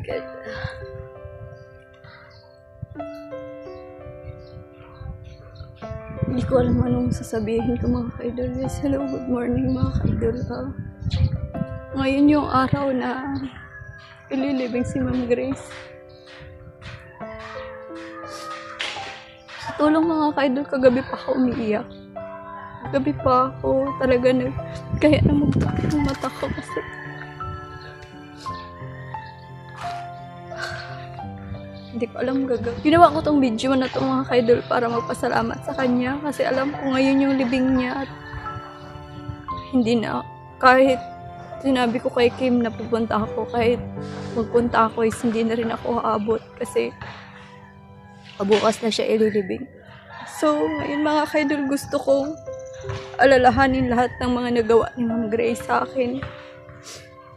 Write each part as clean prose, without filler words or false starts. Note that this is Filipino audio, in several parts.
God. Hindi ko alam anong sasabihin ko mga ka-idol. Yes, hello, good morning mga ka-idol. Ngayon yung araw na ililibing si Ma'am Grace. Sa tulong mga ka-idol, kagabi pa ako umiiyak. Kagabi pa ako talaga kaya na magtakot ng mata ko kasi hindi ko alam gagawin. Ginawa ko tong video na itong mga ka-idol para magpasalamat sa kanya kasi alam ko ngayon yung libing niya at hindi na, kahit sinabi ko kay Kim na pupunta ako, kahit magpunta ako is hindi na rin ako aabot kasi bukas na siya ililibing. So ngayon mga ka-idol, gusto kong alalahanin lahat ng mga nagawa ni Ma'am Grace sa akin.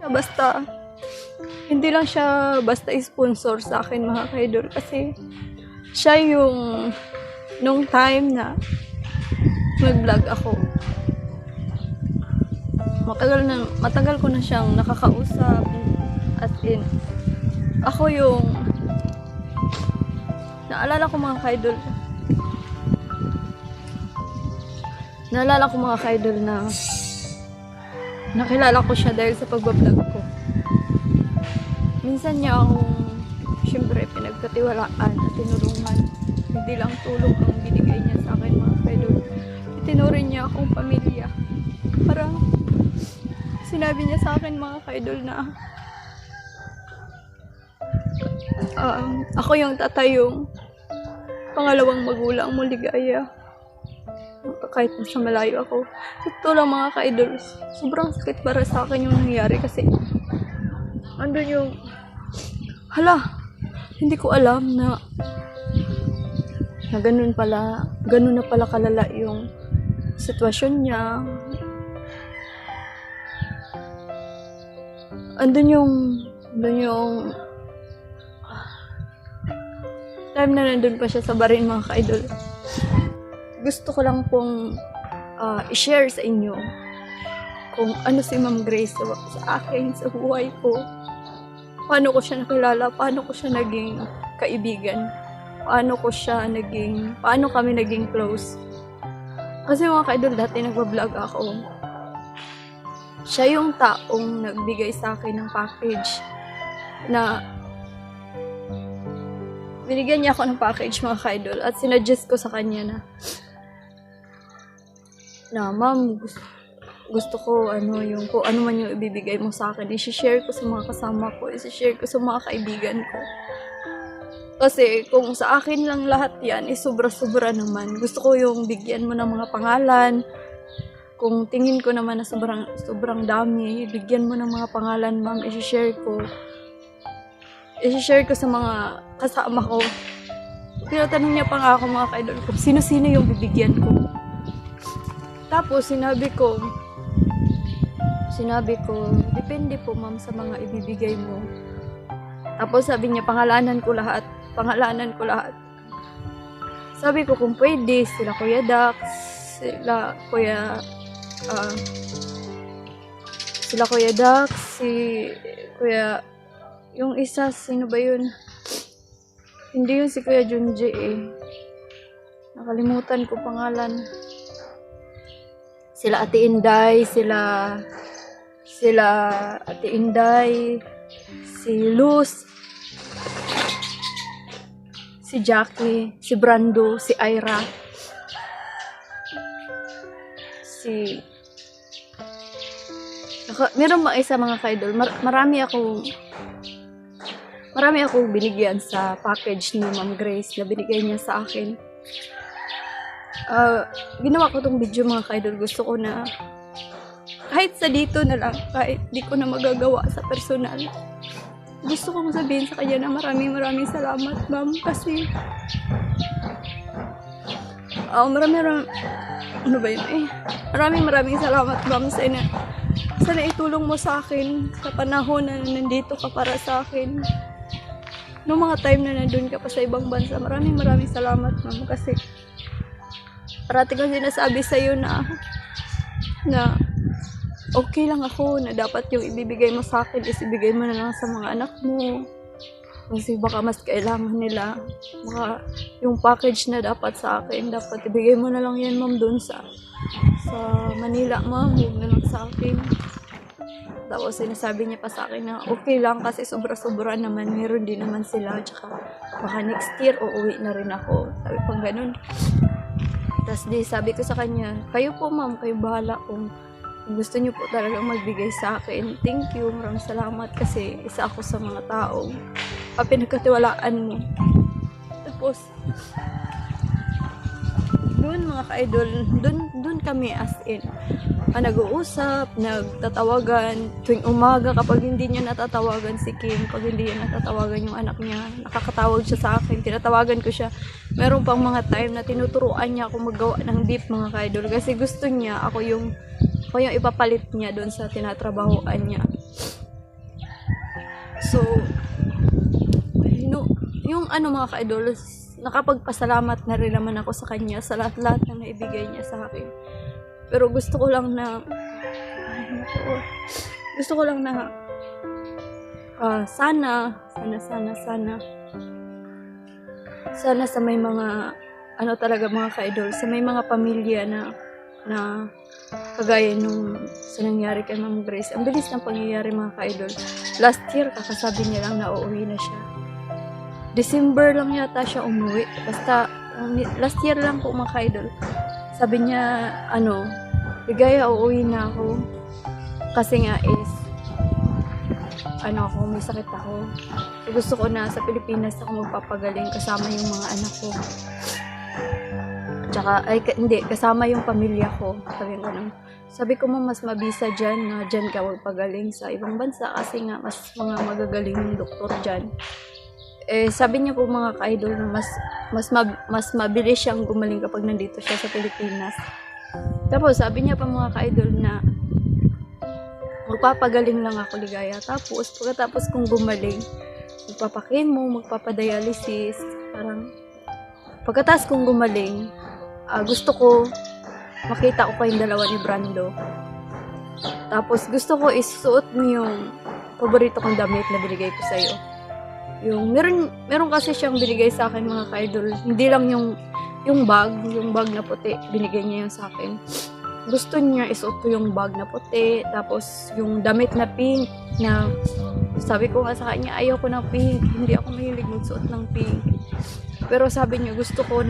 Basta hindi lang siya basta sponsor sa akin mga ka-idol kasi siya yung nung time na mag-vlog ako. Matagal ko na siyang nakakausap, as in ako yung naalala ko mga ka-idol na nakilala ko siya dahil sa pagbablog ko. Minsan niya akong syempre pinagkatiwalaan at tinulungan. Hindi lang tulong ang binigay niya sa akin mga ka-idol. Itinuring niya akong pamilya. Parang sinabi niya sa akin mga ka-idol na ako yung tatay, yung pangalawang magulang mo, Ligaya. Kahit nasa malayo ako. Ito lang mga ka-idol, sobrang sakit para sa akin yung nangyari kasi andun yung hindi ko alam na ganun na pala kalala yung sitwasyon niya. Andun yung time na nandun pa siya sa barin mga ka-idol. Gusto ko lang pong i-share sa inyo kung ano si Ma'am Grace sa akin, sa buhay ko. Paano ko siya nakilala, paano ko siya naging kaibigan, paano kami naging close. Kasi mga ka-idol, dati nagbablog ako. Siya yung taong nagbigay sa akin ng package na binigyan niya ako ng package mga ka-idol at sinuggest ko sa kanya na ma'am, gusto ko kung ano man yung ibibigay mo sa akin, i-share ko sa mga kasama ko, i-share ko sa mga kaibigan ko. Kasi kung sa akin lang lahat yan, sobra-sobra naman. Gusto ko yung bigyan mo ng mga pangalan. Kung tingin ko naman na sobrang dami, bigyan mo ng mga pangalan, ma'am, i-share ko sa mga kasama ko. Tinatanong niya pa nga ako mga ka-idol kung sino-sino yung bibigyan ko. Tapos sinabi ko, depende po ma'am sa mga ibibigay mo. Tapos sabi niya, pangalanan ko lahat. Sabi ko kung pwede, sila Kuya Dax, sila Kuya Dax, Kuya, yung isa, sino ba yun? Hindi yun si Kuya Junji nakalimutan ko pangalan. Sila Ate Inday, sila Ate Inday, si Luz, si Jackie, si Brando, si Ira, meron ba isa mga ka-idol, marami akong binigyan sa package ni Ma'am Grace na binigay niya sa akin. Ginawa ko tong video mga ka-idol, gusto ko na kahit sa dito na lang, kahit di ko na magagawa sa personal, gusto kong sabihin sa kanya na maraming salamat ma'am kasi maraming salamat ma'am sa naitulong mo sa akin sa panahon na nandito ka para sa akin. Noong mga time na nandun ka pa sa ibang bansa, maraming salamat ma'am kasi parati kong sinasabi sa'yo na okay lang ako, na dapat yung ibibigay mo sa akin is ibigay mo na lang sa mga anak mo. Kasi baka mas kailangan nila. Baka yung package na dapat sa akin, dapat ibigay mo na lang yan, ma'am, doon sa Manila, ma'am. Huwag na lang sa akin. Tapos sinasabi niya pa sa akin na okay lang kasi sobra-sobra naman. Meron din naman sila. Tsaka baka next year uuwi na rin ako. Sabi pang ganun. Tapos sabi ko sa kanya, kayo po ma'am, kayo bahala kung gusto niyo po talaga magbigay sa akin. Thank you, maraming salamat kasi isa ako sa mga taong pinagkatiwalaan mo. Tapos, doon mga ka-idol, doon kami as in, nag-uusap, nagtatawagan, tuwing umaga kapag hindi niya natatawagan si Kim, pag hindi niya natatawagan yung anak niya, nakakatawag siya sa akin, tinatawagan ko siya. Meron pang mga time na tinuturuan niya ako maggawa ng beef mga ka-idol kasi gusto niya, ako yung ipapalit niya doon sa tinatrabahoan niya. So, yung mga ka-idol, nakapagpasalamat na rin naman ako sa kanya sa lahat-lahat na naibigay niya sa akin. Pero gusto ko lang na sana sa may mga talaga mga ka-idol, sa may mga pamilya na kagaya nung sa nangyari kay Ma'am Grace. Ang bilis ng pangyayari mga ka-idol. Last year, kakasabi niya lang na uuwi na siya. December lang yata siya umuwi. Basta, last year lang po mga ka-idol. Sabi niya, Ligaya, uuwi na ako. Kasi nga is, may sakit ako. So, gusto ko na sa Pilipinas ako magpapagaling kasama yung mga anak ko. Tsaka, kasama yung pamilya ko. Sabi ko, mas mabisa dyan na dyan ka magpagaling sa ibang bansa kasi nga mas mga magagaling yung doktor dyan. Sabi niya po mga ka-idol na mas mabilis siyang gumaling kapag nandito siya sa Pilipinas. Tapos sabi niya pa mga ka-idol na magpapagaling lang ako Ligaya. Tapos pagkatapos kong gumaling, magpapakemo, magpapadialysis, parang pagkatapos kong gumaling, gusto ko makita ko kayong dalawa ni Brando. Tapos gusto ko isuot mo yung paborito kong damit na binigay ko sa'yo. Yung meron kasi siyang binigay sa akin mga ka-idol. Hindi lang yung bag na puti, binigay niya yung sa akin. Gusto niya isuot ko yung bag na puti, tapos yung damit na pink na sabi ko nga sa kanya, ayaw ko ng pink, hindi ako mahilig magsuot ng pink. Pero sabi niya, gusto ko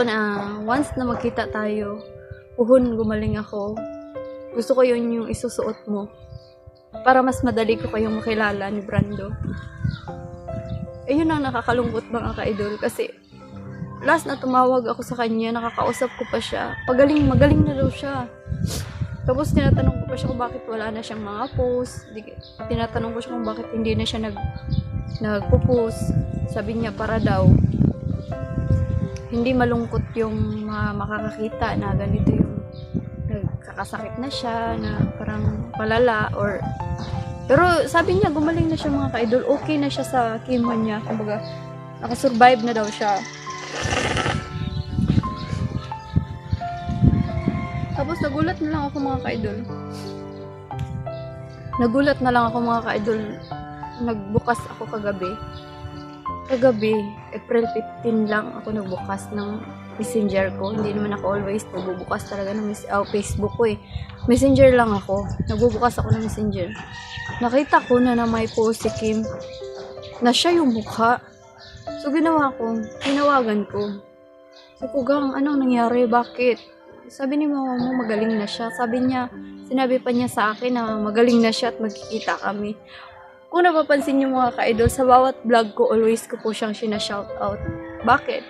na once na magkita tayo, gumaling ako. Gusto ko yun yung isusuot mo. Para mas madali ko kayong makilala ni Brando. Yun ang nakakalungkot mga ka-idol kasi last na tumawag ako sa kanya, nakakausap ko pa siya. Magaling na daw siya. Tapos tinatanong ko pa siya kung bakit wala na siyang mga post. Tinatanong ko siya kung bakit hindi na siya nagpo-post. Sabi niya para daw hindi malungkot yung makakakita na ganito yung nagkakasakit na siya, na parang palala pero sabi niya gumaling na siya mga ka-idol, okay na siya sa chemo niya, kumbaga nakasurvive na daw siya. Tapos nagulat na lang ako mga ka-idol, nagbukas ako kagabi, April 15 lang ako nagbukas ng Messenger ko. Hindi naman ako always nagbubukas talaga ng Facebook ko Messenger lang ako. Nagbubukas ako ng Messenger. Nakita ko na may post si Kim na siya yung mukha. So tinawagan ko. So kugang, anong nangyari? Bakit? Sabi ni mama mo magaling na siya. Sinabi pa niya sa akin na magaling na siya at magkikita kami. Kung napapansin niyo mga ka-idol, sa bawat vlog ko, always ko po siyang shoutout. Bakit?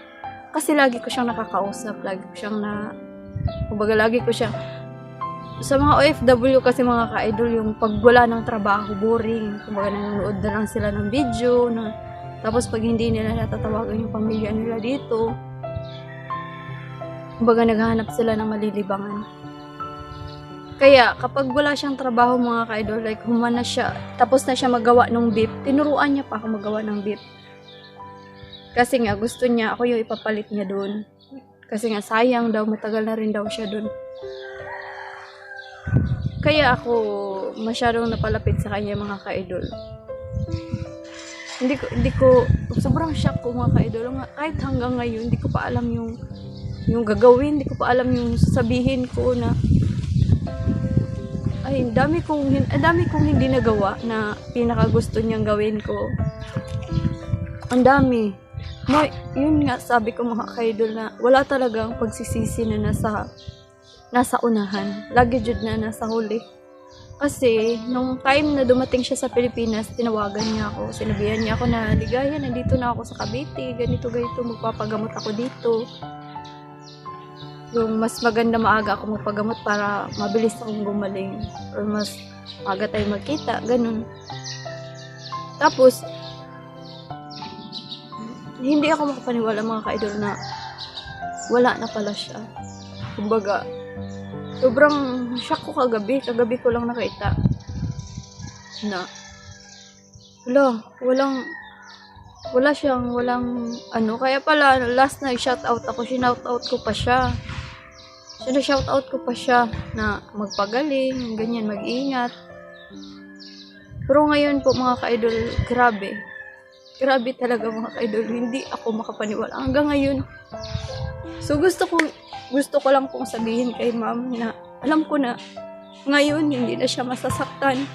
Kasi lagi ko siyang nakakausap, lagi ko siyang sa mga OFW kasi mga ka-idol, yung pag wala ng trabaho, boring. Kumbaga nanonood na lang sila ng video, tapos pag hindi nila natatawagan yung pamilya nila dito, kumbaga naghahanap sila ng malilibangan. Kaya, kapag wala siyang trabaho mga ka-idol, like humana siya, tapos na siya magawa ng beef, tinuruan niya pa ako magawa ng beef. Kasi nga, gusto niya, ako yung ipapalit niya doon. Kasi nga, sayang daw, matagal na rin daw siya doon. Kaya ako, masyadong napalapit sa kanya mga ka-idol. hindi ko sobrang shock ko mga ka-idol. Kahit hanggang ngayon, hindi ko pa alam yung gagawin, hindi ko pa alam yung sasabihin ko na ay, ang dami kong hindi nagawa na pinakagusto niyang gawin ko. Ang dami. Yun nga, sabi ko mga ka-idol na wala talagang pagsisisi na nasa unahan. Lagi jud na nasa huli. Kasi, nung time na dumating siya sa Pilipinas, tinawagan niya ako. Sinabihan niya ako na, Ligaya, nandito na ako sa Cavite. Ganito, magpapagamot ako dito. Yung mas maganda maaga ako magpagamot para mabilis akong gumaling. Or mas maaga tayo magkita. Ganun. Tapos, hindi ako makapaniwala mga ka-idol na wala na pala siya. Kumbaga, sobrang shock ko kagabi. Kagabi ko lang nakita na walang ano. Kaya pala, last na shoutout ako, sinoutout ko pa siya. Shoutout ko pa siya na magpagaling, ganyan, mag-ingat. Pero ngayon po mga ka-idol, grabe. Grabe talaga mga ka-idol. Hindi ako makapaniwala hanggang ngayon. So gusto ko lang pong sabihin kay ma'am na alam ko na ngayon hindi na siya masasaktan.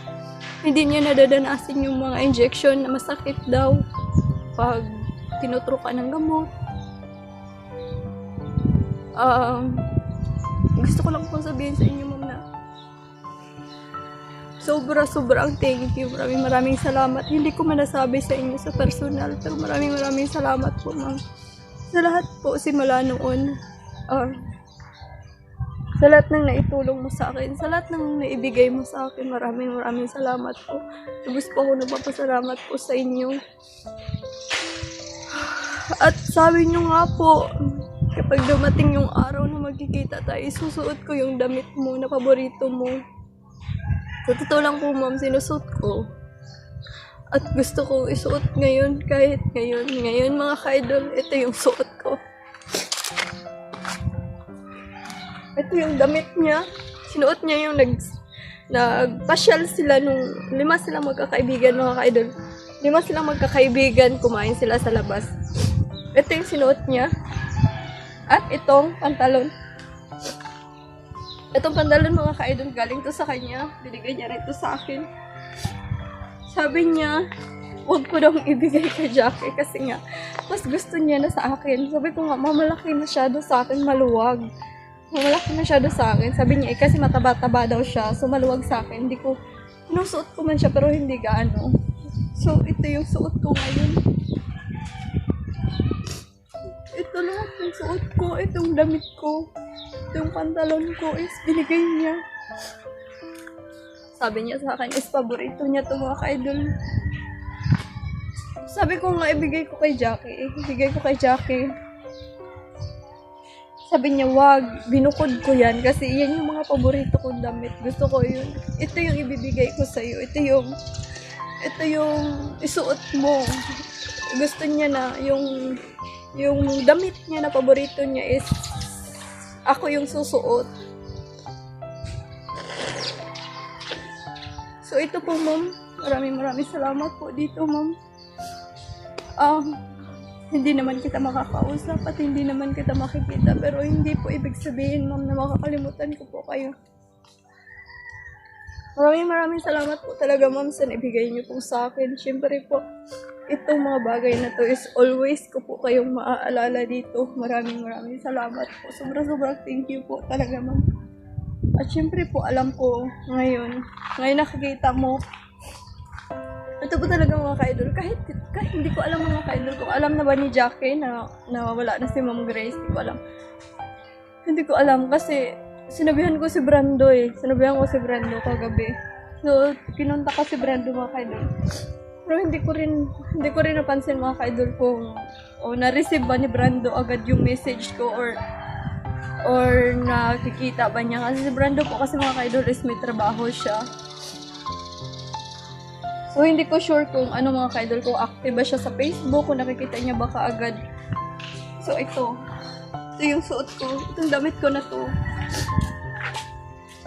Hindi niya nadadanasin yung mga injection na masakit daw pag tinuturo ka ng gamot. Gusto ko lang pong sabihin sa inyo ma'am na sobrang thank you. Maraming salamat. Hindi ko manasabi sa inyo sa personal, pero maraming salamat po ma'am. Sa lahat po simula noon. Sa lahat ng naitulong mo sa akin, sa lahat ng naibigay mo sa akin, maraming salamat po. Lubos po ako nagpapasalamat po sa inyo. At sabi nyo nga po, kapag dumating yung araw na magkikita tayo, susuot ko yung damit mo na paborito mo. Sa totoo lang po ma'am, sinusuot ko. At gusto kong isuot ngayon, kahit ngayon. Ngayon mga ka-idol, ito yung suot ko. Ito yung damit niya. Sinuot niya yung nagpasyal sila nung 5 silang magkakaibigan mga ka-idol. 5 silang magkakaibigan, kumain sila sa labas. Ito yung sinuot niya. At itong pantalon. Itong pantalon mga ka-idol, galing to sa kanya. Binigay niya rin to sa akin. Sabi niya, huwag ko daw ibigay kay Jackie kasi nga, mas gusto niya na sa akin. Sabi ko nga, mamalaki masyado sa akin, maluwag. Mamalaki masyado sa akin. Sabi niya, kasi mataba-taba daw siya, so maluwag sa akin. Hindi ko, sinusuot ko man siya, pero hindi gaano. So, ito yung suot ko ngayon. Ito lahat yung suot ko, itong damit ko, itong pantalon ko is binigay niya. Sabi niya sa akin, is paborito niya itong mga ka-idol. Sabi ko nga, ibigay ko kay Jackie. Ibigay ko kay Jackie. Sabi niya, wag, binukod ko yan kasi yan yung mga paborito kong damit. Gusto ko yun. Ito yung ibibigay ko sa'yo. Ito yung isuot mo. Gusto niya na yung damit niya na paborito niya is ako yung susuot. So ito po ma'am, maraming salamat po dito ma'am. Hindi naman kita makakausap at hindi naman kita makikita, pero hindi po ibig sabihin ma'am na makakalimutan ko po kayo. Maraming salamat po talaga ma'am sa naibigay niyo po sa akin. Siyempre po, itong mga bagay na to is always ko po kayong maaalala dito. Maraming salamat po. Sobrang thank you po talaga ma'am. At siyempre po, alam ko ngayon nakikita mo, ito po talaga mga ka-idol, kahit hindi ko alam mga ka-idol, kung alam na ba ni Jackie na wala na si Ma'am Grace, hindi ko alam kasi sinabihan ko si Brando kagabi. So, kinunta ko si Brando mga ka-idol. Pero hindi ko rin napansin mga ka-idol kung na-receive ba ni Brando agad yung message ko or nakikita ba niya. Kasi si Brando po kasi mga ka-idol is may trabaho siya. So, hindi ko sure kung ano mga ka-idol, kung active ba siya sa Facebook, kung nakikita niya ba kaagad. So, ito yung suot ko. Itong damit ko na to.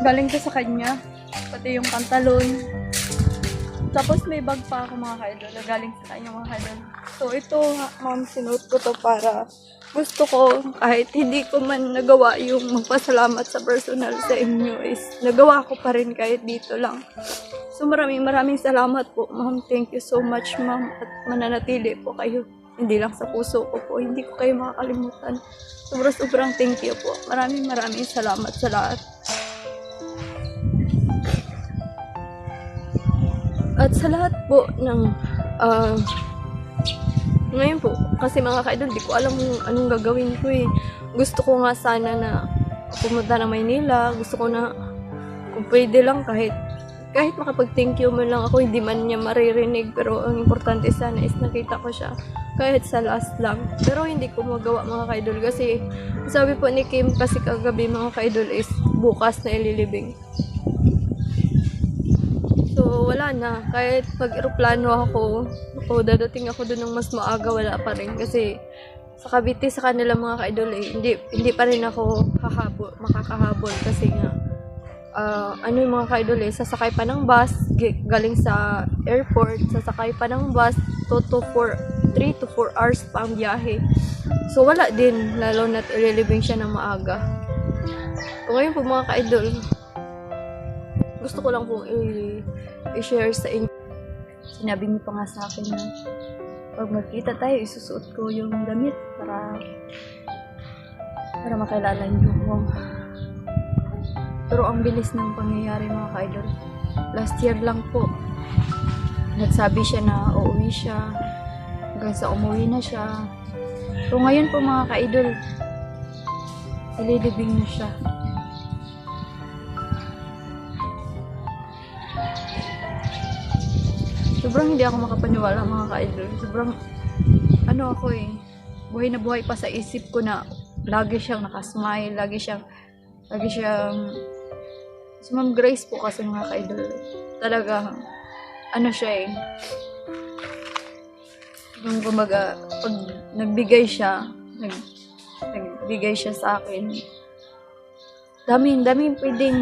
Galing ko sa kanya. Pati yung pantalon. Tapos may bag pa ako mga ka-idol na galing sa kanya mga ka-idol. So ito ma'am, sinuot ko to para gusto ko kahit hindi ko man nagawa yung magpasalamat sa personal sa inyo is nagawa ko pa rin kahit dito lang. So maraming salamat po ma'am. Thank you so much ma'am at mananatili po kayo. Hindi lang sa puso ko po. Hindi ko kayo makakalimutan. Sobrang thank you po. Maraming salamat sa lahat. At sa lahat po ng ngayon po, kasi mga ka-idol, di ko alam anong gagawin ko eh. Gusto ko nga sana na pumunta ng Maynila. Gusto ko na kung pwede lang kahit makapag-thank you man lang ako, hindi man niya maririnig. Pero ang importante sana is nakita ko siya kahit sa last lang. Pero hindi ko magawa mga ka-idol kasi sabi po ni Kim kasi kagabi mga ka-idol is bukas na ililibing. So, wala na. Kahit pag-aeroplano ako, o dadating ako doon ng mas maaga, wala pa rin. Kasi, sa Cavite, sa kanila mga ka-idol, hindi pa rin ako makakahabol. Kasi nga, yung mga ka-idol sasakay pa ng bus, galing sa airport, sasakay pa ng bus, 3 to 4 hours pa ang biyahe. So, wala din, lalo na't i-reliving siya ng maaga. So, ngayon po mga ka-idol, gusto ko lang pong i-share sa inyo. Sinabi niyo pa nga sa akin na pag magkita tayo, isusuot ko yung damit para makilala niyo ko. Pero ang bilis ng pangyayari mga ka-idol. Last year lang po, nagsabi siya na uuwi siya. Hanggang sa umuwi na siya. So ngayon po mga ka-idol, ililibing na siya. Sobrang hindi ako makapaniwala mga ka-idol. Sobrang, ako buhay na buhay pa sa isip ko na lagi siyang nakasmile, lagi siyang, si Ma'am Grace po kasi mga ka-idol. Talaga, siya yung kumaga, pag nagbigay siya sa akin, daming pwedeng,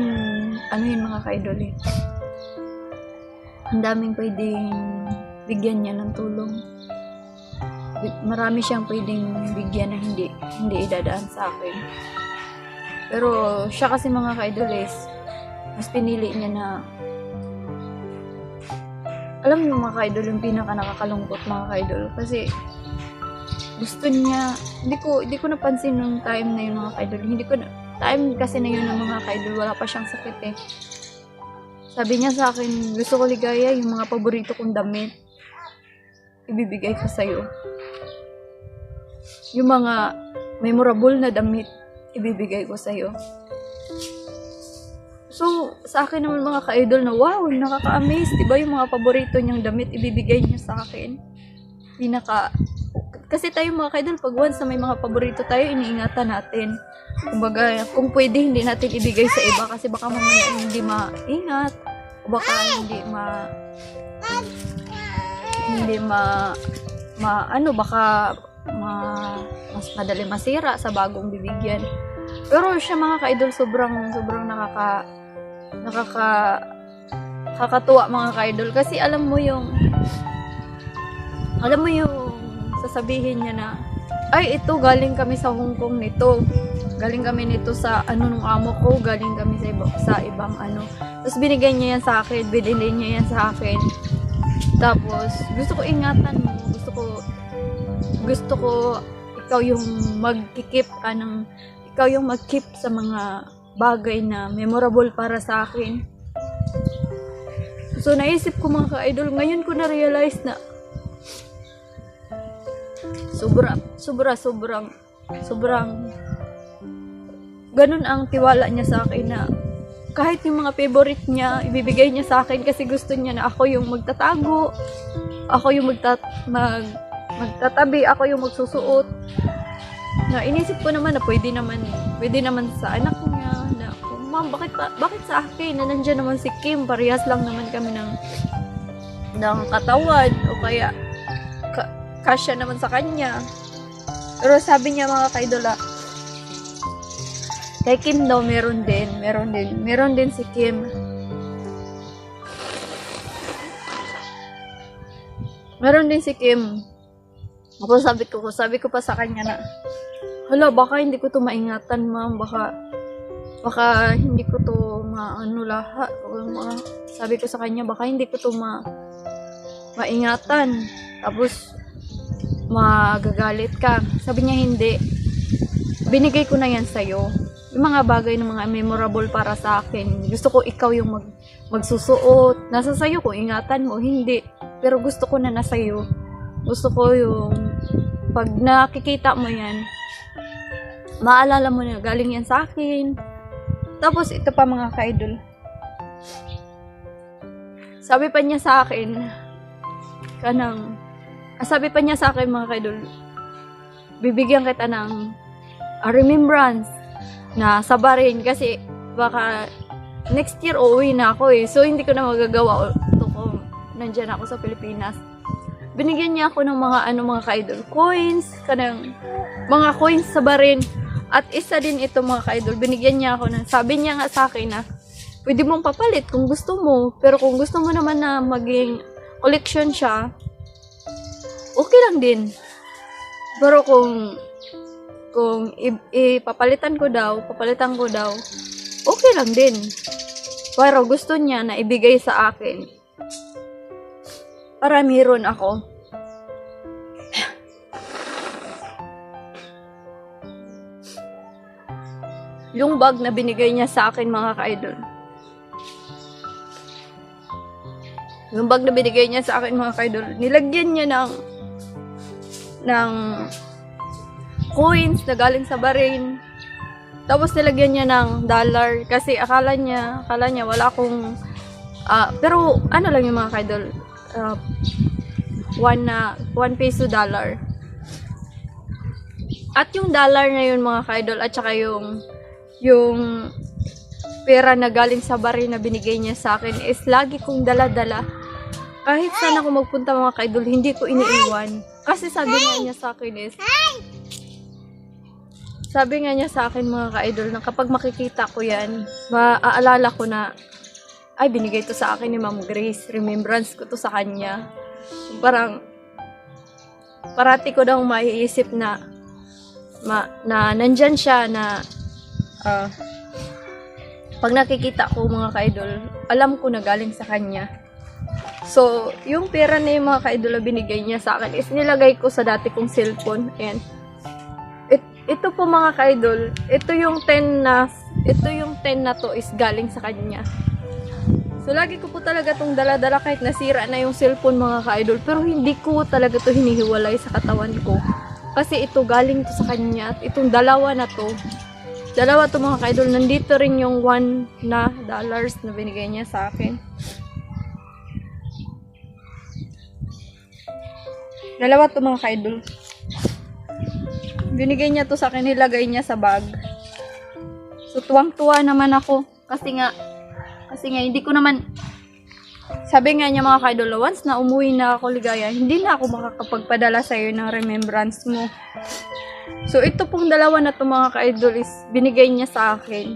yun mga ka-idol Ang daming pwedeng bigyan niya ng tulong. Marami siyang pwedeng bigyan na hindi idadaan sa akin. Pero siya kasi mga ka-idol mas pinili niya na alam niyo mga ka-idol yung pinaka nakakalungkot mga ka-idol kasi gusto niya, hindi ko napansin nung time na yun mga ka-idol. Time kasi na yun ng mga ka-idol, wala pa siyang sakit Sabi niya sa akin, gusto ko ligaya yung mga paborito kong damit. Ibibigay ko sa'yo. Yung mga memorable na damit, ibibigay ko sa'yo. So, sa akin naman mga ka-idol na wow, nakaka-amaze. Diba yung mga paborito niyang damit, ibibigay niya sa akin. Kasi tayo mga ka-idol, pag once na may mga paborito tayo, iniingatan natin. Kumbaga, kung pwede, hindi natin ibigay sa iba kasi baka mamaya hindi maingat. O baka mas madali masira sa bagong bibigyan. Pero siya mga ka-idol, sobrang nakakatuwa mga ka-idol. Kasi alam mo yung sasabihin niya na, ay ito galing kami sa Hong Kong nito. Galing kami nito sa nung amo ko, galing kami sa ibang Tapos binigay niya yan sa akin, binili niya yan sa akin. Tapos gusto ko ingatan mo, gusto ko ikaw yung mag-keep sa mga bagay na memorable para sa akin. So naisip ko mga ka-idol, ngayon ko na-realize na sobrang ganun ang tiwala niya sa akin na kahit yung mga favorite niya, ibibigay niya sa akin kasi gusto niya na ako yung magtatago, ako yung magtatabi, ako yung magsusuot. Na inisip ko naman na pwede naman sa anak niya na, ma'am, bakit sa akin na nandiyan naman si Kim, parehas lang naman kami ng katawan o kaya kasya naman sa kanya. Pero sabi niya mga kaidola, kay Kim daw meron din si Kim. Meron din si Kim. Ako sabi ko pa sa kanya na, hala, baka hindi ko to maingatan, ma'am. Baka hindi ko to maano lahat. Sabi ko sa kanya, baka hindi ko to maingatan. Tapos, magagalit ka. Sabi niya, hindi. Binigay ko na yan sa'yo. Yung mga bagay na mga memorable para sa akin. Gusto ko ikaw yung magsusuot. Nasa sa'yo kung ingatan mo, hindi. Pero gusto ko na nasa'yo. Gusto ko yung pag nakikita mo yan, maalala mo na galing yan sa akin. Tapos ito pa mga ka-idol. Sabi pa niya sa akin mga ka-idol, bibigyan kita ng remembrance na sabarin kasi baka next year uuwi na ako eh. So hindi ko na magagawa ito kung nandyan ako sa Pilipinas. Binigyan niya ako ng mga ka-idol, coins, mga coins sa barin. At isa din ito mga ka-idol, binigyan niya ako sabi niya nga sa akin na, pwede mong papalit kung gusto mo. Pero kung gusto mo naman na maging collection siya, okay lang din. Pero kung papalitan ko daw, okay lang din. Pero gusto niya na ibigay sa akin para meron ako. Yung bag na binigay niya sa akin mga ka-idol. Yung bag na binigay niya sa akin mga ka-idol, nilagyan niya ng coins na galing sa Bahrain. Tapos nilagyan niya ng dollar kasi akala niya wala akong pero ano lang yung mga ka-idol, 1 peso dollar. At yung dollar na yun mga ka-idol at saka yung pera na galing sa Bahrain na binigay niya sa akin is lagi kong dala-dala. Kahit saan ako magpunta mga ka-idol, hindi ko iniiwan. Kasi sabi nga niya sa akin mga ka-idol na kapag makikita ko yan, maaalala ko na, ay binigay to sa akin ni Ma'am Grace, remembrance ko to sa kanya. Parang, parati ko daw maiisip na nandyan siya na, pag nakikita ko mga ka-idol, alam ko na galing sa kanya. So, yung pera na yung mga ka-idol na binigay niya sa akin is nilagay ko sa dati kong cellphone. Ayan. Ito po mga ka-idol, ito yung 10 na to is galing sa kanya. So, lagi ko po talaga tong dala-dala kahit nasira na yung cellphone mga ka-idol. Pero hindi ko talaga to hinihiwalay sa katawan ko. Kasi ito galing to sa kanya. At itong dalawa to mga ka-idol. Nandito rin yung $1 na binigay niya sa akin. Dalawa to mga ka-idol. Binigay niya to sa akin, nilagay niya sa bag. So, tuwang-tuwa naman ako. Kasi nga, hindi ko naman, sabi nga niya mga ka-idol, once na umuwi na ako ligaya, hindi na ako makakapagpadala sa'yo ng remembrance mo. So, ito pong dalawa na to mga ka-idol is binigay niya sa akin.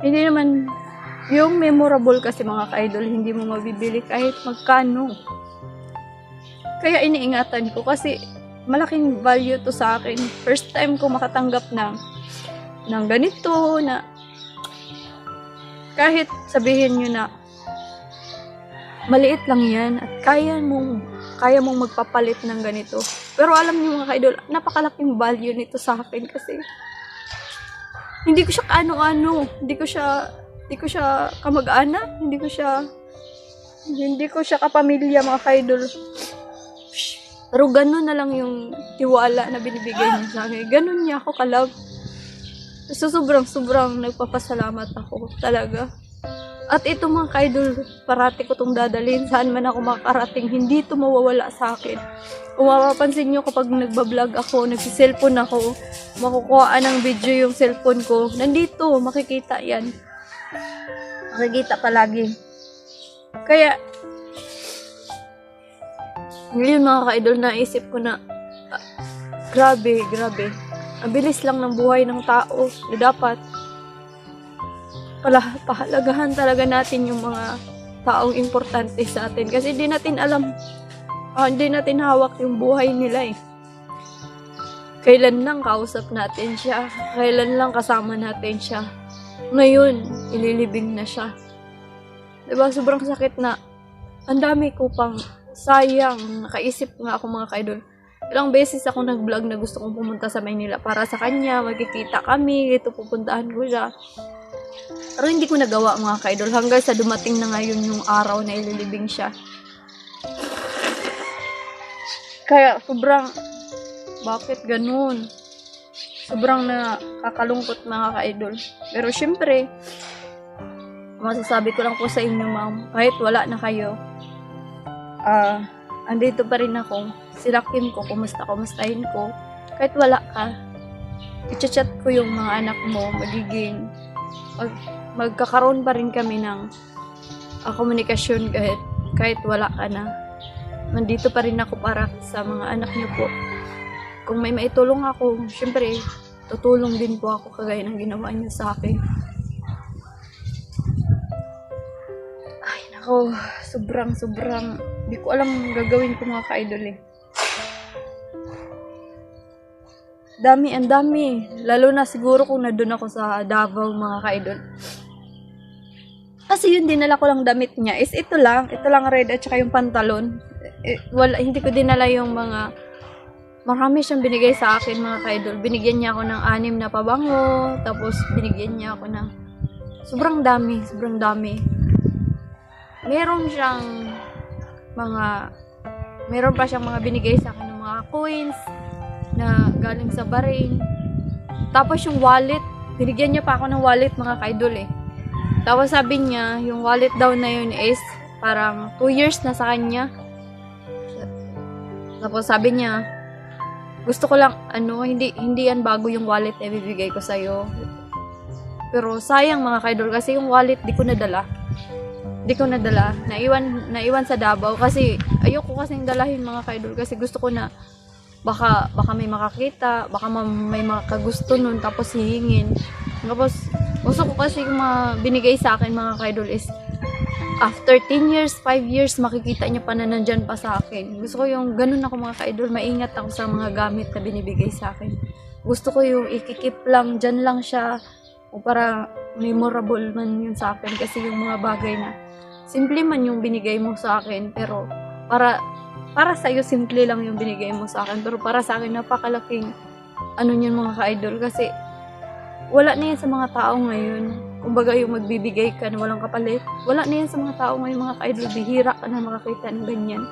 Hindi naman, yung memorable kasi mga ka-idol, hindi mo mabibili kahit magkano. Kaya iniingatan ko kasi malaking value to sa akin. First time ko makatanggap ng ganito na kahit sabihin nyo na maliit lang yan at kaya mong magpapalit ng ganito. Pero alam niyo mga ka-idol, napakalaking value nito sa akin kasi hindi ko siya kaano-ano, hindi ko siya kamag-anak, hindi ko siya kapamilya mga ka-idol. Pero ganun na lang yung tiwala na binibigay niya sa akin. Ganun niya ako kalab. So, sobrang nagpapasalamat ako talaga. At ito mga ka-idol, parati ko itong dadalhin. Saan man ako makarating, hindi ito mawawala sa akin. Kung mapapansin nyo kapag nagbablog ako, nagsiselfone ako, makukuhaan ng video yung cellphone ko. Nandito, makikita yan. Makikita palagi. Kaya, ngayon mga ka-idol, naisip ko na, grabe. Ang bilis lang ng buhay ng tao. Dapat, pahalagahan talaga natin yung mga taong importante sa atin. Kasi di natin alam hindi natin hawak yung buhay nila eh. Kailan lang kausap natin siya, kailan lang kasama natin siya. Ngayon, ililibing na siya. Diba, sobrang sakit na ang dami ko pang sayang. Nakaisip nga ako mga ka-idol. Ilang beses ako nag-vlog na gusto kong pumunta sa Maynila para sa kanya, magkikita kami, ito pupuntahan ko siya. Pero hindi ko nagawa mga ka-idol hanggang sa dumating na ngayon yung araw na ililibing siya. Kaya sobrang, bakit ganun? Sobrang nakakalungkot mga ka-idol. Pero syempre, masasabi ko lang po sa inyo ma'am, kahit wala na kayo, andito pa rin ako. Silakin ko, kumustahin ko. Kahit wala ka, i-chat ko yung mga anak mo, magkakaroon pa rin kami ng komunikasyon kahit wala ka na. Nandito pa rin ako para sa mga anak niyo po. Kung may maitulong ako, syempre, tutulong din po ako kagaya ng ginawa niyo sa akin. Ay, nako, sobrang, hindi ko alam gagawin ko mga ka-idol eh. Ang dami. Lalo na siguro kung nandun ako sa Davao mga ka-idol. Kasi yung dinala ko lang damit niya is ito lang red at saka yung pantalon. Hindi ko dinala yung marami siyang binigay sa akin mga ka-idol. Binigyan niya ako ng 6 na pabango, tapos binigyan niya ako ng sobrang dami. Meron pa siyang mga binigay sa akin ng mga coins na galing sa Bahrain. Tapos yung wallet, binigyan niya pa ako ng wallet mga ka-idol eh. Tapos sabi niya, yung wallet daw na yun is parang 2 years na sa kanya. Tapos sabi niya, gusto ko lang, hindi yan bago yung wallet na ibibigay ko sa'yo. Pero sayang mga ka-idol kasi yung wallet di ko nadala. Naiwan sa Davao kasi ayoko kasing dalahin mga ka-idol kasi gusto ko na baka may makakita, baka may makagusto nun tapos hihingin. Tapos gusto ko kasi yung binigay sa akin mga ka-idol is after 10 years, 5 years, makikita niya pa na nandyan pa sa akin. Gusto ko yung ganun ako mga ka-idol, maingat ako sa mga gamit na binibigay sa akin. Gusto ko yung ikikip lang, dyan lang siya, o para memorable man yun sa akin. Kasi yung mga bagay na, simple man yung binigay mo sa akin, pero para sa'yo, simple lang yung binigay mo sa akin. Pero para sa akin, napakalaking, yun mga ka-idol. Kasi, wala na yan sa mga tao ngayon. Kumbaga yung magbibigay ka na walang kapalit. Wala na yan sa mga tao ngayon mga ka-idol. Bihira ka na makakita ng ganyan.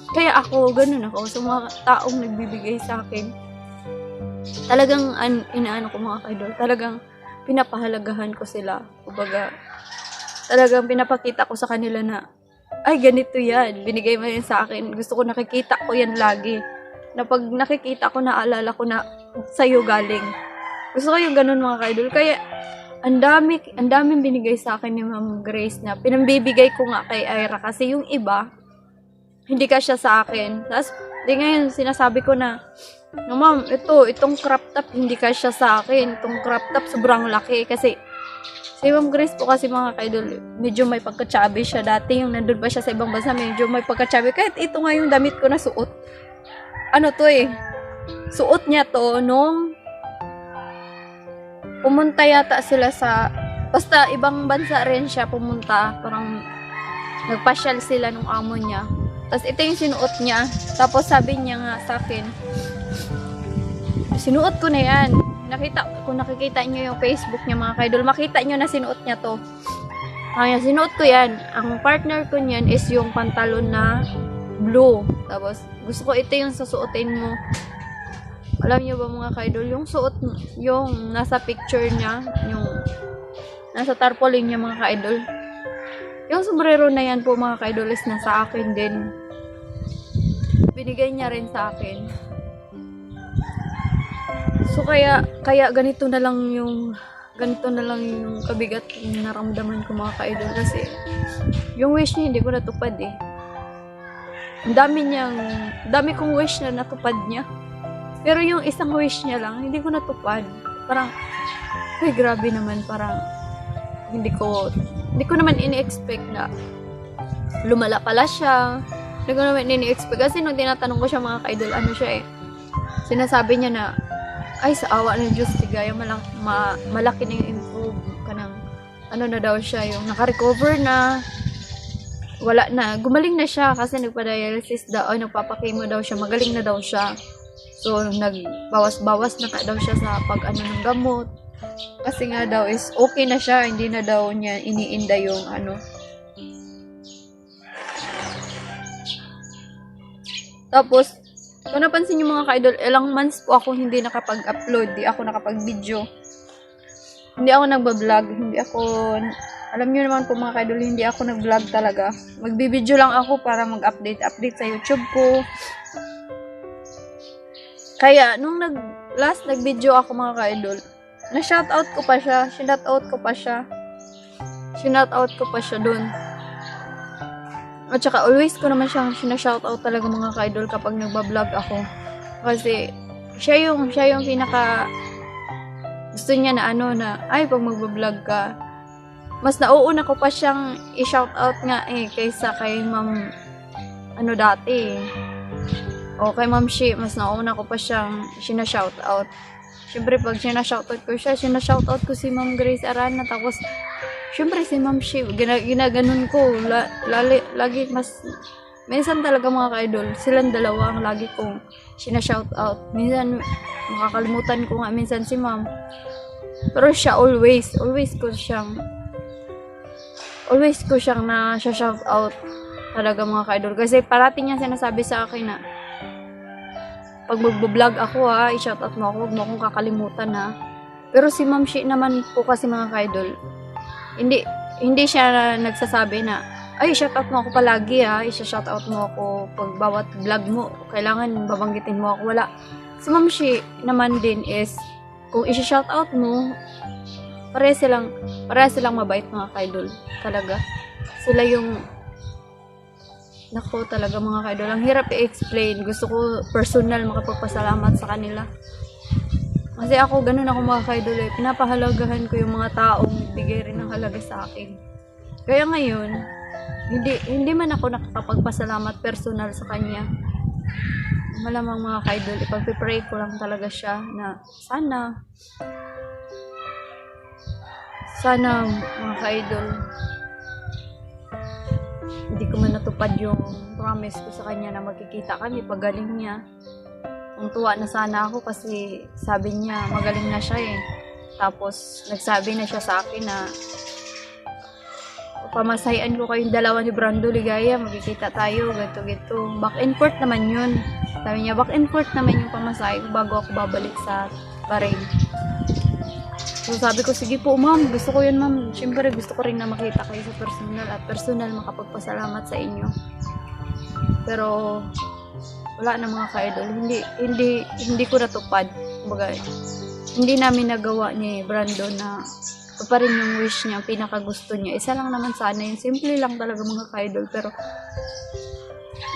Kaya ako, ganun ako. Sa mga taong nagbibigay sa akin, talagang inaano ko mga ka-idol. Talagang pinapahalagahan ko sila. Kumbaga, talagang pinapakita ko sa kanila na, ay ganito yan. Binigay mo yan sa akin. Gusto ko nakikita ko yan lagi. Na pag nakikita ko, naalala ko na sa'yo galing. Gusto ko yung ganun mga ka-idol. Kaya, ang daming binigay sa akin ni Ma'am Grace na pinambibigay ko nga kay Ira kasi yung iba, hindi ka siya sa akin. Tapos, ngayon, sinasabi ko na, no ma'am, itong crop top, hindi ka siya sa akin. Itong crop top, sobrang laki. Kasi, si Ma'am Grace po kasi mga ka-idol, medyo may pagka-chubby siya. Dati, yung nandun ba siya sa ibang bansa, medyo may pagka-chubby. Kahit ito nga yung damit ko na suot. Suot niya to nung pumunta yata sila basta ibang bansa rin siya pumunta, parang nagpasyal sila nung amo niya. Tapos ito yung sinuot niya. Tapos sabi niya nga sa akin, sinuot ko na yan. Kung nakikita niyo yung Facebook niya mga ka-idol, makita niyo na sinuot niya to. Sinuot ko yan. Ang partner ko niyan is yung pantalon na blue. Tapos gusto ko ito yung susuotin mo. Alam niyo ba mga ka-idol, yung suot, yung nasa picture niya, yung nasa tarpaulin niya mga ka-idol. Yung sombrero na yan po mga ka-idol is nasa akin din. Binigay niya rin sa akin. So kaya ganito na lang yung kabigat yung naramdaman ko mga ka-idol kasi yung wish niya hindi ko natupad eh. Ang dami kong wish na natupad niya. Pero yung isang wish niya lang, hindi ko natupad. Parang, ay grabe naman, parang, hindi ko naman ini-expect na lumala pala siya. Hindi ko naman ini-expect. Kasi nung tinatanong ko siya mga ka-idol, ano siya eh. Sinasabi niya na, ay sa awa ng Diyos, tigaya malaki na yung improve ka ng, ano na daw siya, yung naka-recover na, wala na, gumaling na siya kasi nagpa-dialysis daw, nagpapakimo daw siya, magaling na daw siya. So, nagbawas-bawas na daw siya sa pag-ano ng gamot. Kasi nga daw is okay na siya, hindi na daw niya iniinda yung ano. Tapos, kung napansin niyo mga ka-idol, ilang months po ako hindi nakapag-upload, di ako nakapag-video. Hindi ako nagba-vlog, alam niyo naman po mga ka-idol, hindi ako nag-vlog talaga. Magbi-video lang ako para mag-update sa YouTube ko. Kaya, nung last nag-video ako mga ka-idol, na-shoutout ko pa siya, shoutout ko pa siya dun. At saka, always ko naman siyang sinashoutout talaga mga ka-idol kapag nagba-vlog ako. Kasi, siya yung pinaka gusto niya na ay, pag magba-vlog ka, mas nauuna ko pa siyang i-shoutout nga kaysa kay ma'am, dati. O kay ma'am Shi, mas nauna ko pa siyang sinashoutout. Siyempre, pag sinashoutout ko siya, sinashoutout ko si Ma'am Grace Arana. Tapos, siyempre, si Ma'am Shi, ginaganon ko. Lagi minsan talaga mga ka-idol, silang dalawa ang lagi kong sinashoutout. Minsan, makakalimutan ko nga minsan si Ma'am. Pero siya, always ko siyang na-shoutout talaga mga ka-idol. Kasi parating niya sinasabi sa akin na, pag magbablog ako i-shoutout mo ako, huwag mo akong kakalimutan Pero si Ma'am Shi naman po kasi mga ka-idol, hindi siya nagsasabi na, ay, shoutout mo ako palagi i-shoutout mo ako pag bawat vlog mo, kailangan babanggitin mo ako, wala. Si Ma'am Shi naman din is, kung i-shoutout mo, pareha silang mabait mga ka-idol, talaga. Sila yung nako talaga mga ka-idol, ang hirap i-explain. Gusto ko personal makapagpasalamat sa kanila. Kasi ako, ganun ako mga ka-idol pinapahalagahan ko yung mga taong bigay rin ng halaga sa akin. Kaya ngayon, hindi man ako nakakapagpasalamat personal sa kanya. Malamang mga ka-idol, ipagpipray ko lang talaga siya na sana mga ka-idol, hindi ko man natupad yung promise ko sa kanya na magkikita kami pagaling niya. Tuwa na sana ako kasi sabi niya magaling na siya Tapos nagsabi na siya sa akin na pamasahian ko kayong dalawa ni Brando Ligaya, magkikita tayo, ganito. Back and forth naman yun. Sabi niya, back and forth naman yung pamasahe ko bago ako babalik sa Bahrain. So sabi ko, sige po ma'am, gusto ko yun ma'am. Siyempre gusto ko rin na makita kayo sa personal at personal makapagpasalamat sa inyo. Pero wala na mga ka-idol, hindi ko natupad. Kumbaga, hindi namin nagawa ni Brando na ito pa rin yung wish niya, pinakagusto niya. Isa lang naman sana yun, simple lang talaga mga ka-idol. Pero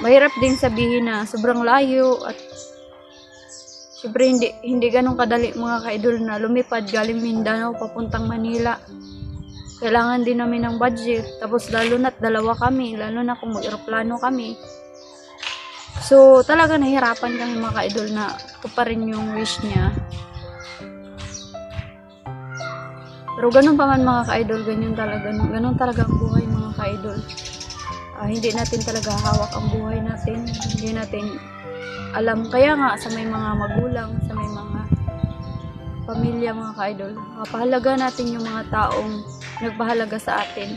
mahirap din sabihin na sobrang layo at siyempre, hindi ganun kadali mga ka-idol na lumipad galing Mindanao papuntang Manila. Kailangan din namin ng budget. Tapos lalo na't dalawa kami, lalo na kung mag-aeroplano kami. So, talaga nahirapan kami mga ka-idol na ito pa rin yung wish niya. Pero ganun pa man mga ka-idol, ganun talaga ang buhay mga ka-idol. Hindi natin talaga hawak ang buhay natin. Hindi natin alam, kaya nga sa may mga magulang, sa may mga pamilya mga ka-idol, pahalaga natin yung mga taong nagpahalaga sa atin.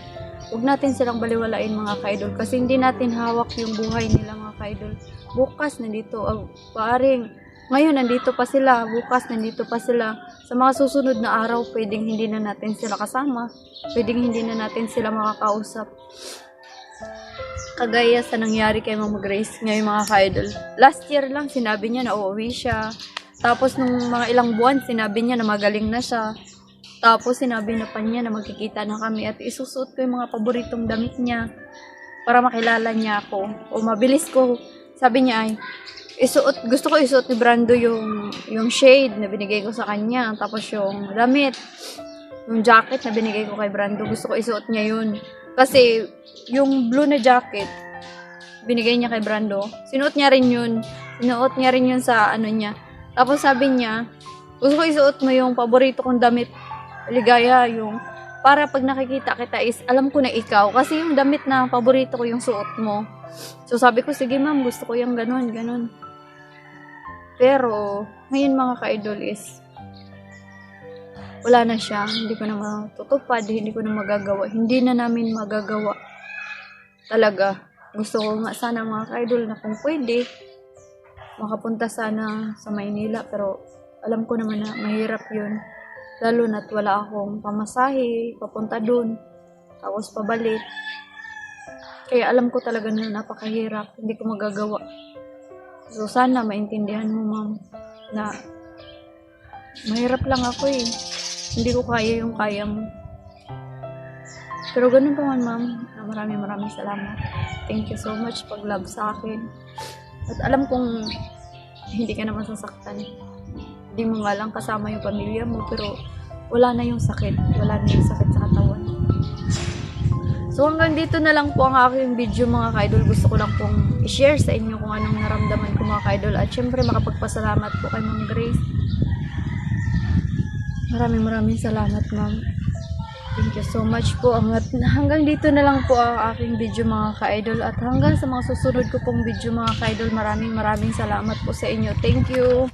Huwag natin silang baliwalain mga ka-idol kasi hindi natin hawak yung buhay nila mga ka-idol. Bukas nandito, paaring ngayon nandito pa sila, bukas nandito pa sila. Sa mga susunod na araw, pwedeng hindi na natin sila kasama, pwedeng hindi na natin sila makakausap. Kagaya sa nangyari kay Mama Grace ngayon mga ka-idol. Last year lang sinabi niya na uuwi siya. Tapos nung mga ilang buwan sinabi niya na magaling na siya. Tapos sinabi na pa niya na magkikita na kami at isusuot ko yung mga paboritong damit niya para makilala niya ako. O mabilis ko. Sabi niya ay gusto ko isuot ni Brando yung shade na binigay ko sa kanya. Tapos yung damit, yung jacket na binigay ko kay Brando, gusto ko isuot niya yun. Kasi, yung blue na jacket, binigay niya kay Brando. Sinuot niya rin yun. Sinuot niya rin yun sa ano niya. Tapos sabi niya, gusto ko isuot mo yung paborito kong damit. Ligaya, yung para pag nakikita kita is alam ko na ikaw. Kasi yung damit na paborito ko yung suot mo. So sabi ko, sige ma'am, gusto ko yung ganun, ganun. Pero, ngayon mga ka-idol is, wala na siya. Hindi ko na matutupad, hindi ko na magagawa. Hindi na namin magagawa. Talaga. Gusto ko nga sana mga ka-idol na kung pwede, makapunta sana sa Maynila. Pero, alam ko naman na mahirap yun. Lalo na't wala akong pamasahe, papunta dun, tapos pabalik. Kaya alam ko talaga na napakahirap. Hindi ko magagawa. So, sana maintindihan mo, ma'am, na mahirap lang ako eh. Hindi ko kaya yung kaya mo. Pero ganun pa man, ma'am. Maraming salamat. Thank you so much pag-love sa akin. At alam kong hindi ka naman sasaktan. Hindi mo nga lang kasama yung pamilya mo, pero wala na yung sakit. Wala na yung sakit sa katawan. So hanggang dito na lang po ang aking video mga ka-idol. Gusto ko lang pong i-share sa inyo kung anong naramdaman ko mga ka-idol. At syempre makapagpasalamat po kay Ma'am Grace. Maraming salamat, ma'am. Thank you so much po. Hanggang dito na lang po ang aking video mga ka-idol. At hanggang sa mga susunod ko pong video mga ka-idol, maraming salamat po sa inyo. Thank you.